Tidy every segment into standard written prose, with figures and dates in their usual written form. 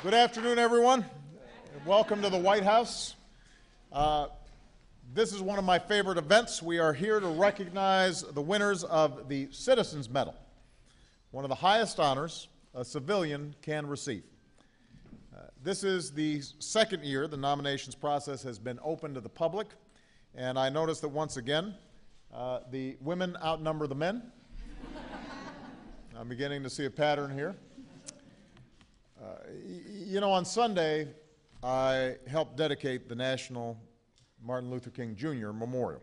Good afternoon, everyone. Welcome to the White House. This is one of my favorite events. We are here to recognize the winners of the Citizens Medal, one of the highest honors a civilian can receive. This is the second year the nominations process has been open to the public, and I notice that once again, the women outnumber the men. I'm beginning to see a pattern here. On Sunday, I helped dedicate the National Martin Luther King Jr. Memorial.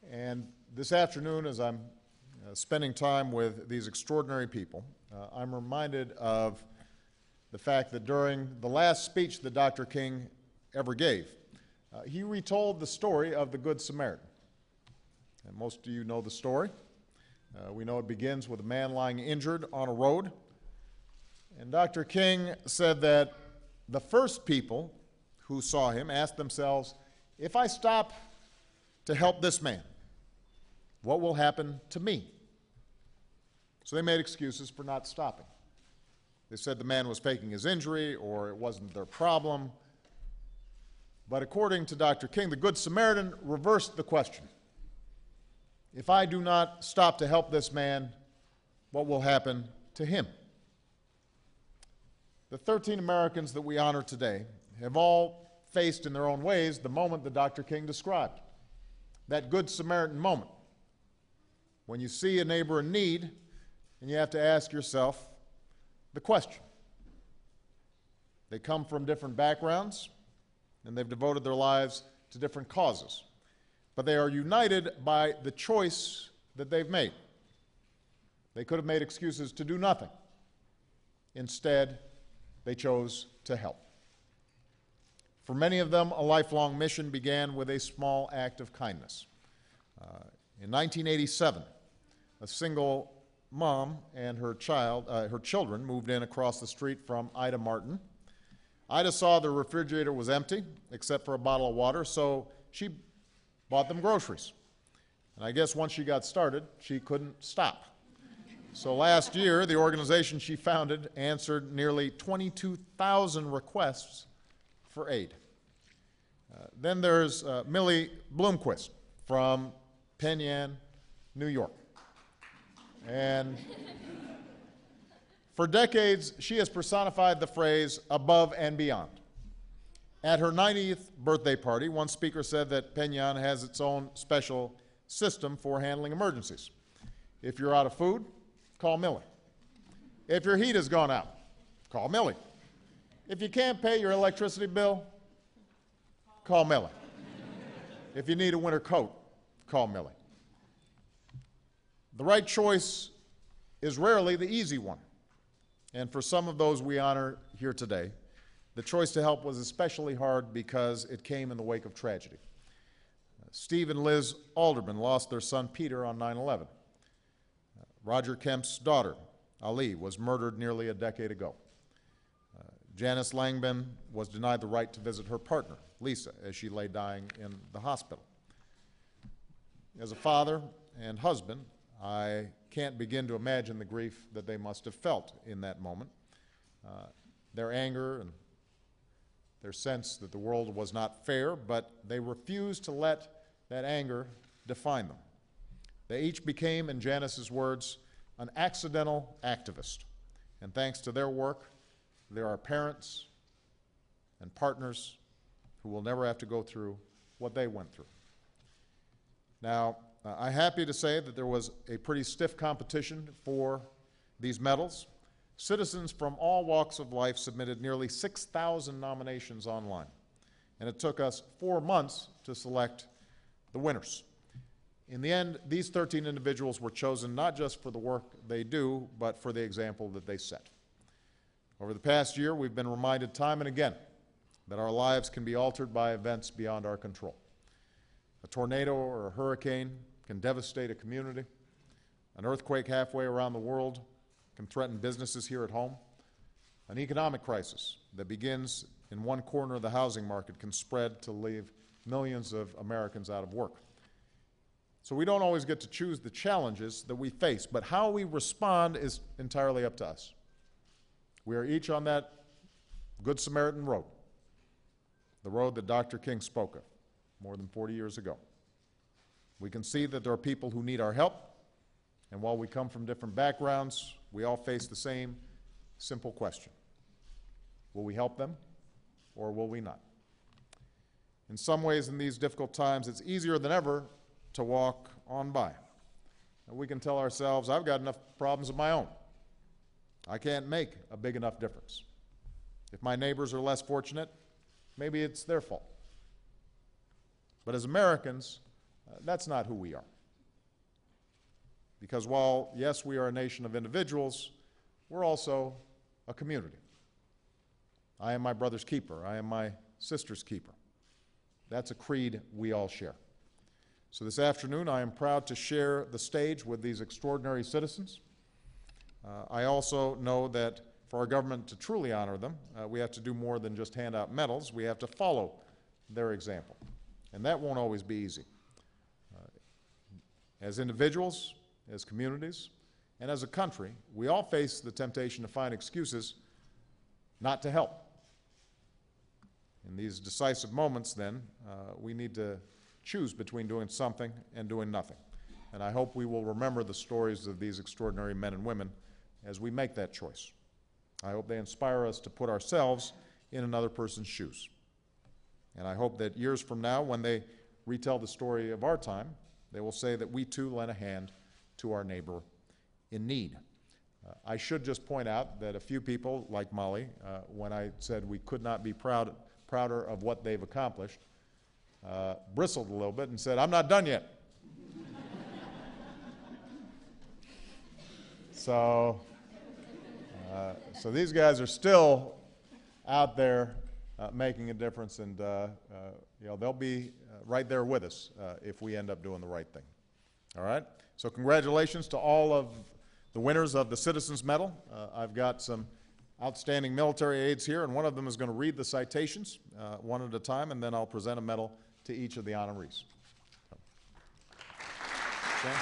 And this afternoon, as I'm spending time with these extraordinary people, I'm reminded of the fact that during the last speech that Dr. King ever gave, he retold the story of the Good Samaritan. And most of you know the story. We know it begins with a man lying injured on a road. And Dr. King said that the first people who saw him asked themselves, if I stop to help this man, what will happen to me? So they made excuses for not stopping. They said the man was faking his injury or it wasn't their problem. But according to Dr. King, the Good Samaritan reversed the question. If I do not stop to help this man, what will happen to him? The 13 Americans that we honor today have all faced in their own ways the moment that Dr. King described, that Good Samaritan moment, when you see a neighbor in need and you have to ask yourself the question. They come from different backgrounds and they've devoted their lives to different causes, but they are united by the choice that they've made. They could have made excuses to do nothing. Instead, they chose to help. For many of them, a lifelong mission began with a small act of kindness. In 1987, a single mom and her children moved in across the street from Ida Martin. Ida saw the refrigerator was empty, except for a bottle of water, so she bought them groceries. And I guess once she got started, she couldn't stop. So last year, the organization she founded answered nearly 22,000 requests for aid. Then there's Camilla Bloomquist from Penn Yan, New York. And for decades, she has personified the phrase above and beyond. At her 90th birthday party, one speaker said that Penn Yan has its own special system for handling emergencies. If you're out of food, call Millie. If your heat has gone out, call Millie. If you can't pay your electricity bill, call Millie. If you need a winter coat, call Millie. The right choice is rarely the easy one. And for some of those we honor here today, the choice to help was especially hard because it came in the wake of tragedy. Steve and Liz Alderman lost their son Peter on 9/11. Roger Kemp's daughter, Ali, was murdered nearly a decade ago. Janice Langbehn was denied the right to visit her partner, Lisa, as she lay dying in the hospital. As a father and husband, I can't begin to imagine the grief that they must have felt in that moment. Their anger and their sense that the world was not fair, but they refused to let that anger define them. They each became, in Janice's words, an accidental activist. And thanks to their work, there are parents and partners who will never have to go through what they went through. Now, I'm happy to say that there was a pretty stiff competition for these medals. Citizens from all walks of life submitted nearly 6,000 nominations online. And it took us 4 months to select the winners. In the end, these 13 individuals were chosen not just for the work they do, but for the example that they set. Over the past year, we've been reminded time and again that our lives can be altered by events beyond our control. A tornado or a hurricane can devastate a community. An earthquake halfway around the world can threaten businesses here at home. An economic crisis that begins in one corner of the housing market can spread to leave millions of Americans out of work. So we don't always get to choose the challenges that we face, but how we respond is entirely up to us. We are each on that Good Samaritan Road, the road that Dr. King spoke of more than 40 years ago. We can see that there are people who need our help, and while we come from different backgrounds, we all face the same simple question. Will we help them, or will we not? In some ways, in these difficult times, it's easier than ever to walk on by. And we can tell ourselves, I've got enough problems of my own. I can't make a big enough difference. If my neighbors are less fortunate, maybe it's their fault. But as Americans, that's not who we are. Because while, yes, we are a nation of individuals, we're also a community. I am my brother's keeper. I am my sister's keeper. That's a creed we all share. So this afternoon, I am proud to share the stage with these extraordinary citizens. I also know that for our government to truly honor them, we have to do more than just hand out medals. We have to follow their example. And that won't always be easy. As individuals, as communities, and as a country, we all face the temptation to find excuses not to help. In these decisive moments, then, we need to choose between doing something and doing nothing. And I hope we will remember the stories of these extraordinary men and women as we make that choice. I hope they inspire us to put ourselves in another person's shoes. And I hope that years from now, when they retell the story of our time, they will say that we too lent a hand to our neighbor in need. I should just point out that a few people, like Molly, when I said we could not be prouder of what they've accomplished, bristled a little bit and said, "I'm not done yet." So these guys are still out there making a difference, and they'll be right there with us if we end up doing the right thing. All right? So congratulations to all of the winners of the Citizens Medal. I've got some outstanding military aides here, and one of them is going to read the citations one at a time, and then I'll present a medal to each of the honorees. Okay.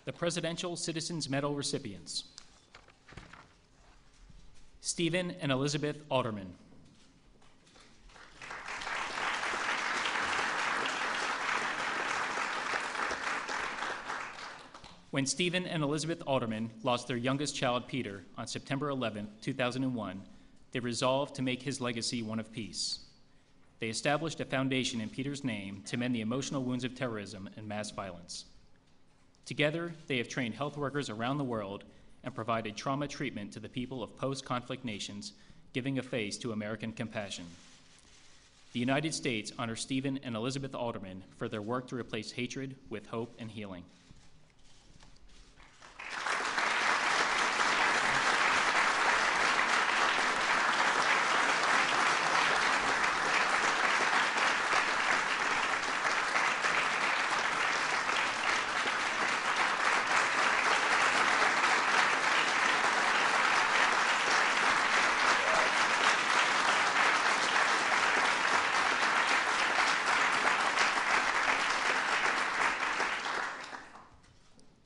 The Presidential Citizens Medal recipients: Stephen and Elizabeth Alderman. When Stephen and Elizabeth Alderman lost their youngest child, Peter, on September 11, 2001, they resolved to make his legacy one of peace. They established a foundation in Peter's name to mend the emotional wounds of terrorism and mass violence. Together, they have trained health workers around the world and provided trauma treatment to the people of post-conflict nations, giving a face to American compassion. The United States honors Stephen and Elizabeth Alderman for their work to replace hatred with hope and healing.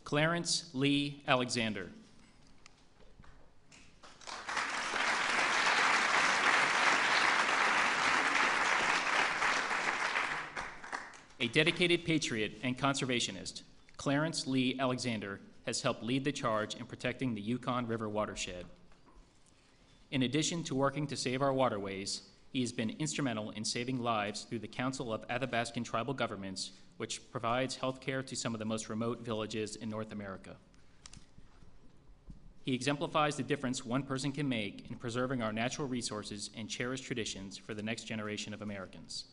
Clarence Lee Alexander. A dedicated patriot and conservationist, Clarence Lee Alexander has helped lead the charge in protecting the Yukon River watershed. In addition to working to save our waterways, he has been instrumental in saving lives through the Council of Athabascan Tribal Governments, which provides health care to some of the most remote villages in North America. He exemplifies the difference one person can make in preserving our natural resources and cherished traditions for the next generation of Americans.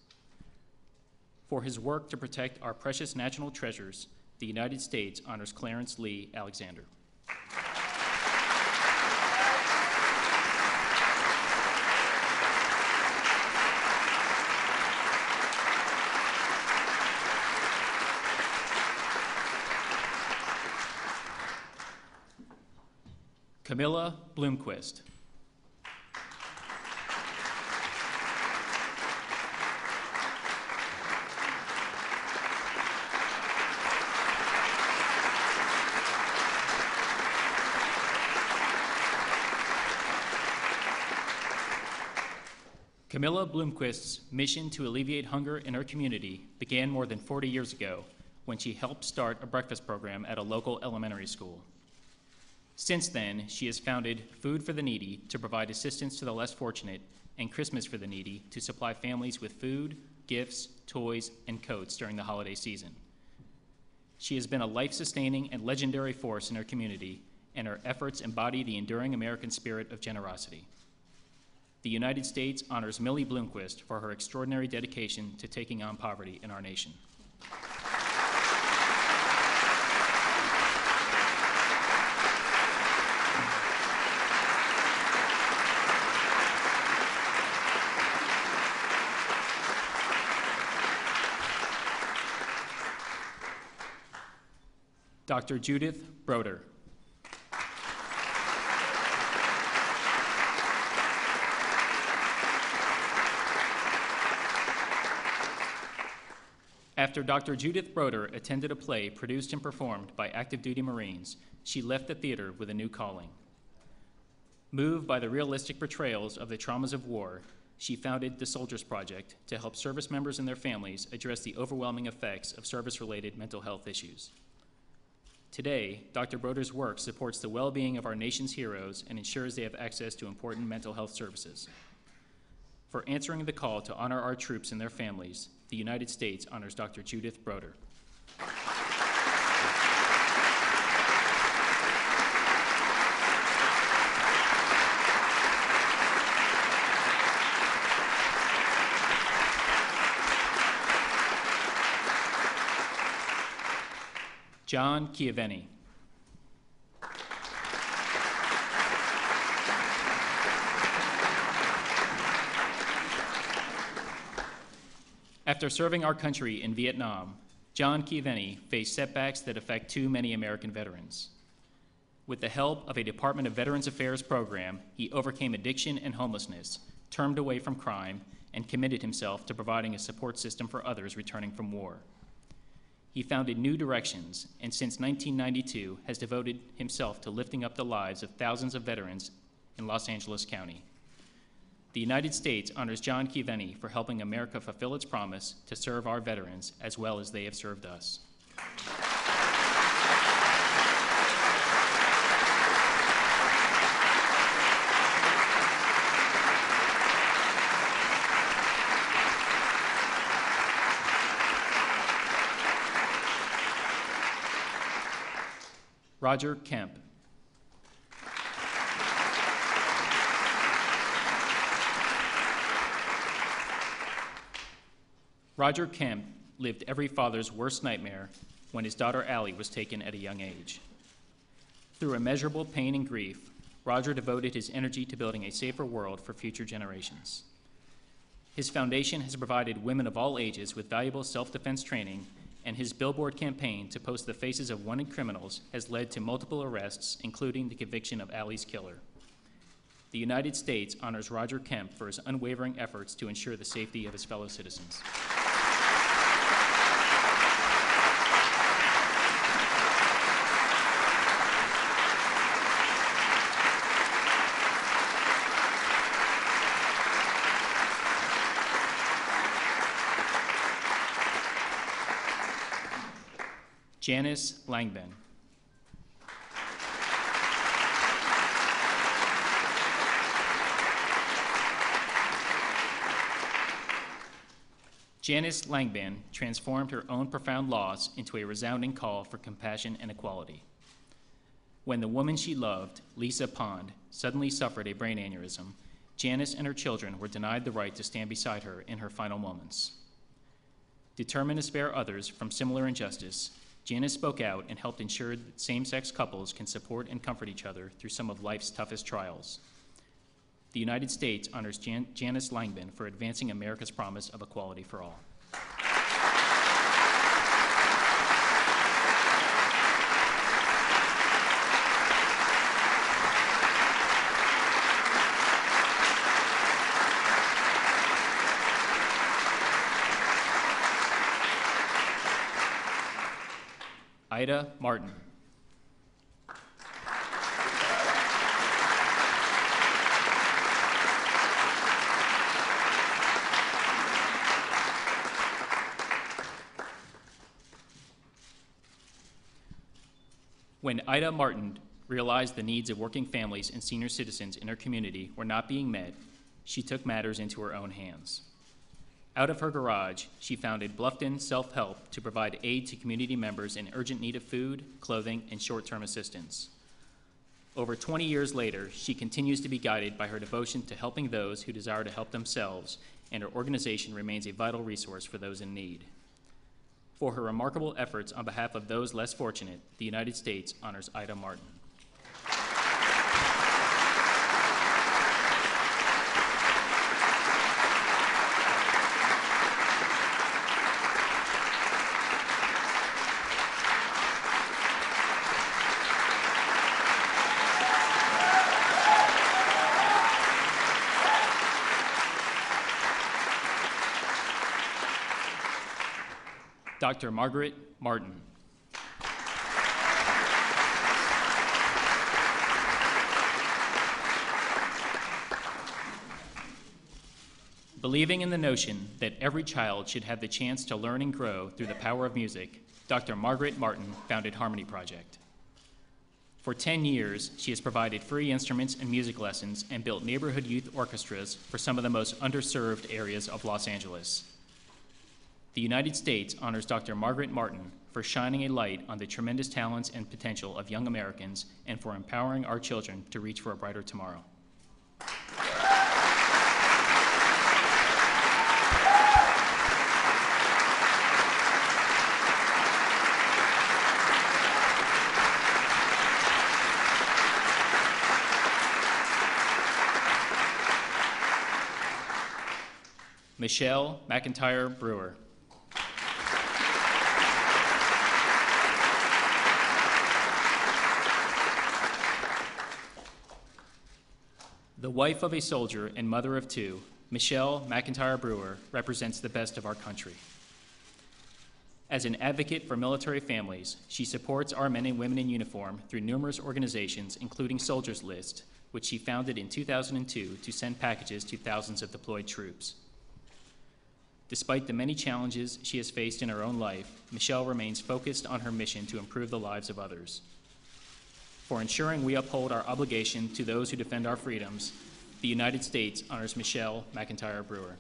For his work to protect our precious national treasures, the United States honors Clarence Lee Alexander. Camilla Bloomquist. Camilla Bloomquist's mission to alleviate hunger in her community began more than 40 years ago when she helped start a breakfast program at a local elementary school. Since then, she has founded Food for the Needy to provide assistance to the less fortunate and Christmas for the Needy to supply families with food, gifts, toys, and coats during the holiday season. She has been a life-sustaining and legendary force in her community, and her efforts embody the enduring American spirit of generosity. The United States honors Millie Bloomquist for her extraordinary dedication to taking on poverty in our nation. Dr. Judith Broder. After Dr. Judith Broder attended a play produced and performed by active duty Marines, she left the theater with a new calling. Moved by the realistic portrayals of the traumas of war, she founded the Soldiers Project to help service members and their families address the overwhelming effects of service-related mental health issues. Today, Dr. Broder's work supports the well-being of our nation's heroes and ensures they have access to important mental health services. For answering the call to honor our troops and their families, the United States honors Dr. Judith Broder. John Keaveney. After serving our country in Vietnam, John Keaveney faced setbacks that affect too many American veterans. With the help of a Department of Veterans Affairs program, he overcame addiction and homelessness, turned away from crime, and committed himself to providing a support system for others returning from war. He founded New Directions, and since 1992 has devoted himself to lifting up the lives of thousands of veterans in Los Angeles County. The United States honors John Keaveney for helping America fulfill its promise to serve our veterans as well as they have served us. Roger Kemp. Roger Kemp lived every father's worst nightmare when his daughter Allie was taken at a young age. Through immeasurable pain and grief, Roger devoted his energy to building a safer world for future generations. His foundation has provided women of all ages with valuable self-defense training, and his billboard campaign to post the faces of wanted criminals has led to multiple arrests, including the conviction of Allie's killer. The United States honors Roger Kemp for his unwavering efforts to ensure the safety of his fellow citizens. Janice Langbehn. Janice Langbehn transformed her own profound loss into a resounding call for compassion and equality. When the woman she loved, Lisa Pond, suddenly suffered a brain aneurysm, Janice and her children were denied the right to stand beside her in her final moments. Determined to spare others from similar injustice, Janice spoke out and helped ensure that same-sex couples can support and comfort each other through some of life's toughest trials. The United States honors Janice Langbehn for advancing America's promise of equality for all. Ida Martin. When Ida Martin realized the needs of working families and senior citizens in her community were not being met, she took matters into her own hands. Out of her garage, she founded Bluffton Self-Help to provide aid to community members in urgent need of food, clothing, and short-term assistance. Over 20 years later, she continues to be guided by her devotion to helping those who desire to help themselves, and her organization remains a vital resource for those in need. For her remarkable efforts on behalf of those less fortunate, the United States honors Ida Martin. Dr. Margaret Martin. Believing in the notion that every child should have the chance to learn and grow through the power of music, Dr. Margaret Martin founded Harmony Project. For 10 years, she has provided free instruments and music lessons and built neighborhood youth orchestras for some of the most underserved areas of Los Angeles. The United States honors Dr. Margaret Martin for shining a light on the tremendous talents and potential of young Americans and for empowering our children to reach for a brighter tomorrow. Michelle McIntyre-Brewer. The wife of a soldier and mother of two, Michelle McIntyre-Brewer represents the best of our country. As an advocate for military families, she supports our men and women in uniform through numerous organizations, including Soldiers List, which she founded in 2002 to send packages to thousands of deployed troops. Despite the many challenges she has faced in her own life, Michelle remains focused on her mission to improve the lives of others. For ensuring we uphold our obligation to those who defend our freedoms, the United States honors Michelle McIntyre-Brewer.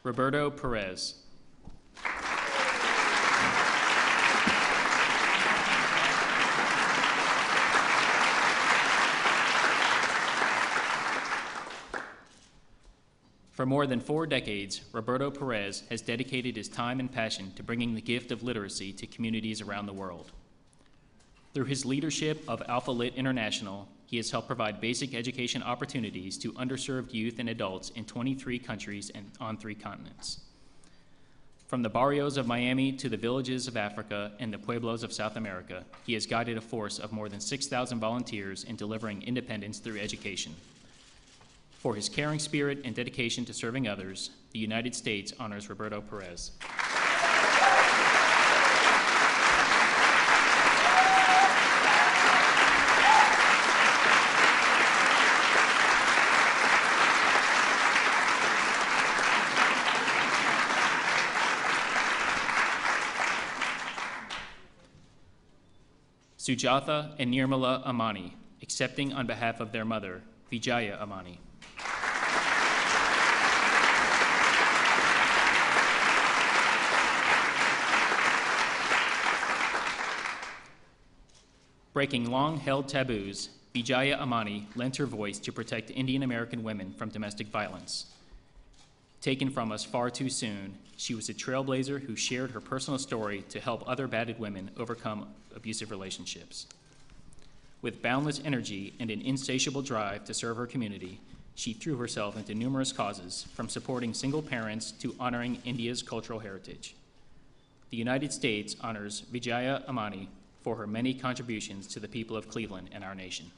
Roberto Perez. For more than 4 decades, Roberto Perez has dedicated his time and passion to bringing the gift of literacy to communities around the world. Through his leadership of Alpha Lit International, he has helped provide basic education opportunities to underserved youth and adults in 23 countries and on 3 continents. From the barrios of Miami to the villages of Africa and the pueblos of South America, he has guided a force of more than 6,000 volunteers in delivering independence through education. For his caring spirit and dedication to serving others, the United States honors Roberto Perez. Sujatha and Nirmala Emani, accepting on behalf of their mother, Vijaya Emani. Breaking long-held taboos, Vijaya Emani lent her voice to protect Indian American women from domestic violence. Taken from us far too soon, she was a trailblazer who shared her personal story to help other battered women overcome abusive relationships. With boundless energy and an insatiable drive to serve her community, she threw herself into numerous causes, from supporting single parents to honoring India's cultural heritage. The United States honors Vijaya Emani for her many contributions to the people of Cleveland and our nation.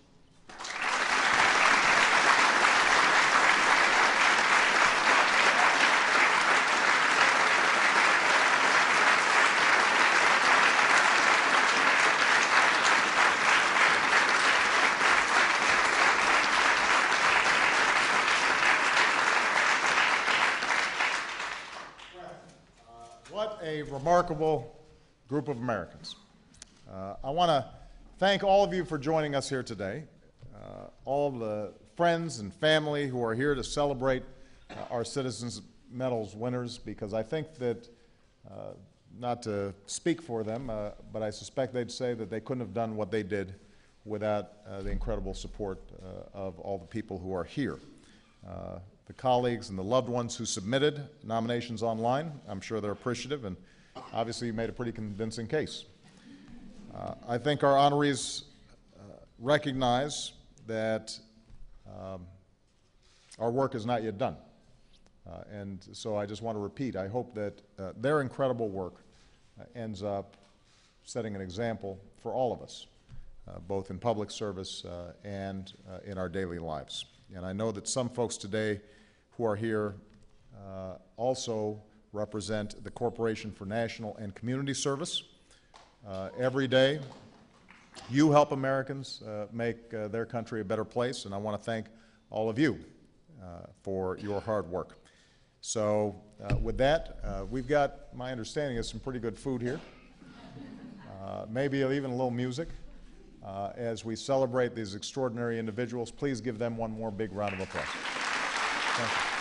remarkable group of Americans. I want to thank all of you for joining us here today, all the friends and family who are here to celebrate our Citizens Medals winners, because I think that, not to speak for them, but I suspect they'd say that they couldn't have done what they did without the incredible support of all the people who are here. The colleagues and the loved ones who submitted nominations online, I'm sure they're appreciative, and obviously you made a pretty convincing case. I think our honorees recognize that our work is not yet done. And so I just want to repeat, I hope that their incredible work ends up setting an example for all of us, both in public service and in our daily lives. And I know that some folks today who are here also represent the Corporation for National and Community Service. Every day, you help Americans make their country a better place, and I want to thank all of you for your hard work. So with that, we've got, my understanding is some pretty good food here, maybe even a little music. As we celebrate these extraordinary individuals, please give them one more big round of applause. Thank you.